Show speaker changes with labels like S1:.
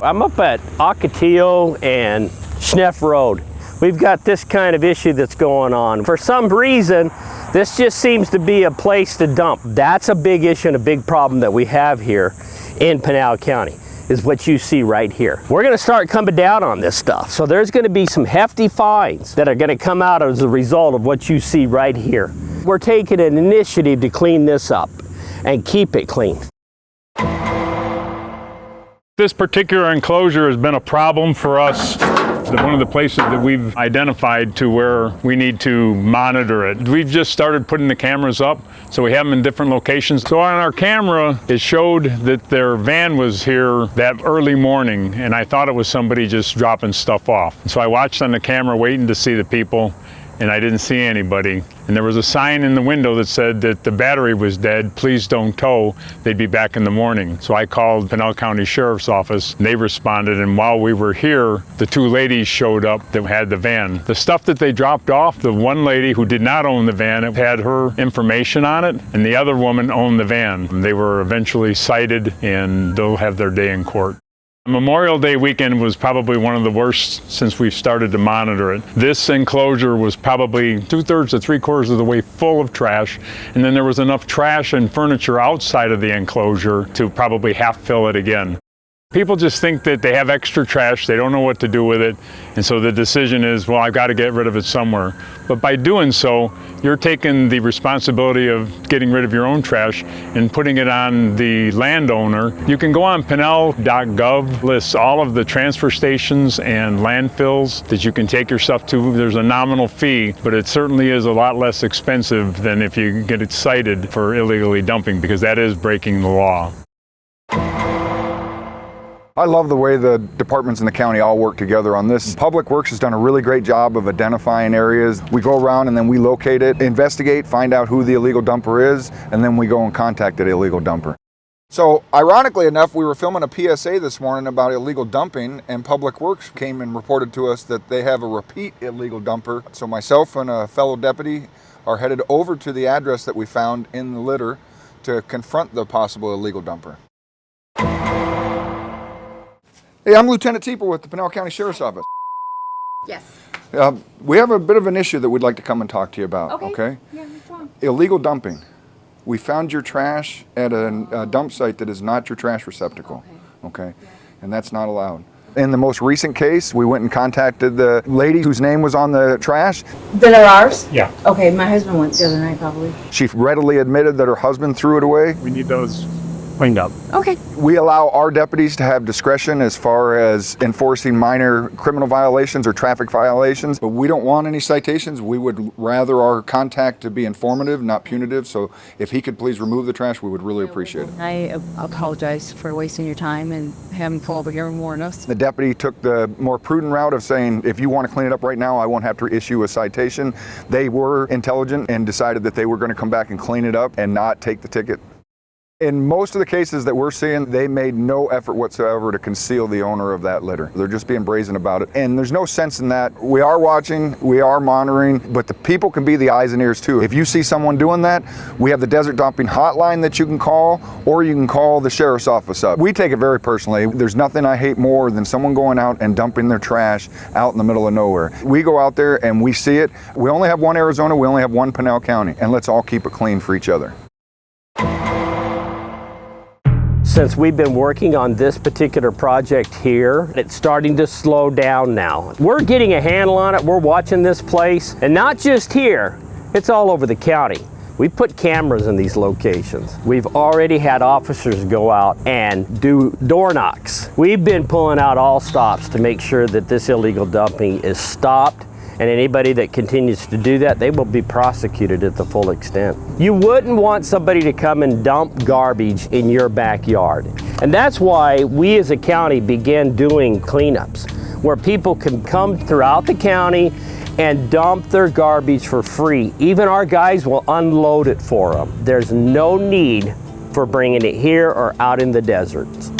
S1: I'm up at Ocotillo and Schneff Road. We've got this kind of issue that's going on. For some reason, this just seems to be a place to dump. That's a big issue and a big problem that we have here in Pinal County, is what you see right here. We're gonna start coming down on this stuff. So there's gonna be some hefty fines that are gonna come out as a result of what you see right here. We're taking an initiative to clean this up and keep it clean.
S2: This particular enclosure has been a problem for us. One of the places that we've identified to where we need to monitor it. We've just started putting the cameras up, so we have them in different locations. So on our camera, it showed that their van was here that early morning, and I thought it was somebody just dropping stuff off. So I watched on the camera waiting to see the people, and I didn't see anybody. And there was a sign in the window that said that the battery was dead, please don't tow, they'd be back in the morning. So I called Pinal County Sheriff's Office, and they responded, and while we were here, the two ladies showed up that had the van. The stuff that they dropped off, the one lady who did not own the van, it had her information on it, and the other woman owned the van. They were eventually cited, and they'll have their day in court. Memorial Day weekend was probably one of the worst since we've started to monitor it. This enclosure was probably 2/3 to 3/4 of the way full of trash, and then there was enough trash and furniture outside of the enclosure to probably half fill it again. People just think that they have extra trash, they don't know what to do with it, and so the decision is, well, I've got to get rid of it somewhere. But by doing so, you're taking the responsibility of getting rid of your own trash and putting it on the landowner. You can go on pinal.gov, lists all of the transfer stations and landfills that you can take your stuff to. There's a nominal fee, but it certainly is a lot less expensive than if you get it cited for illegally dumping, because that is breaking the law.
S3: I love the way the departments in the county all work together on this. Public Works has done a really great job of identifying areas. We go around and then we locate it, investigate, find out who the illegal dumper is, and then we go and contact the illegal dumper. So, ironically enough, we were filming a PSA this morning about illegal dumping, and Public Works came and reported to us that they have a repeat illegal dumper. So myself and a fellow deputy are headed over to the address that we found in the litter to confront the possible illegal dumper. Hey, I'm Lieutenant Teeper with the Pinal County Sheriff's Office.
S4: Yes.
S3: We have a bit of an issue that we'd like to come and talk to you about, okay?
S4: Yeah, what's wrong?
S3: Illegal dumping. We found your trash at a dump site that is not your trash receptacle, okay? Yeah. And that's not allowed. In the most recent case, we went and contacted the lady whose name was on the trash.
S4: That are ours?
S2: Yeah.
S4: Okay, my husband went the other night probably.
S3: She readily admitted that her husband threw it away.
S2: We need those cleaned up.
S4: Okay.
S3: We allow our deputies to have discretion as far as enforcing minor criminal violations or traffic violations, but we don't want any citations. We would rather our contact to be informative, not punitive. So if he could please remove the trash, we would really appreciate it.
S5: I apologize for wasting your time and having to pull over here and warn us.
S3: The deputy took the more prudent route of saying, if you want to clean it up right now, I won't have to issue a citation. They were intelligent and decided that they were going to come back and clean it up and not take the ticket. In most of the cases that we're seeing, they made no effort whatsoever to conceal the owner of that litter. They're just being brazen about it. And there's no sense in that. We are watching, we are monitoring, but the people can be the eyes and ears too. If you see someone doing that, we have the desert dumping hotline that you can call, or you can call the sheriff's office up. We take it very personally. There's nothing I hate more than someone going out and dumping their trash out in the middle of nowhere. We go out there and we see it. We only have one Arizona, we only have one Pinal County, and let's all keep it clean for each other.
S1: Since we've been working on this particular project here, it's starting to slow down now. We're getting a handle on it, we're watching this place, and not just here, it's all over the county. We put cameras in these locations. We've already had officers go out and do door knocks. We've been pulling out all stops to make sure that this illegal dumping is stopped, and anybody that continues to do that, they will be prosecuted at the full extent. You wouldn't want somebody to come and dump garbage in your backyard. And that's why we as a county began doing cleanups, where people can come throughout the county and dump their garbage for free. Even our guys will unload it for them. There's no need for bringing it here or out in the deserts.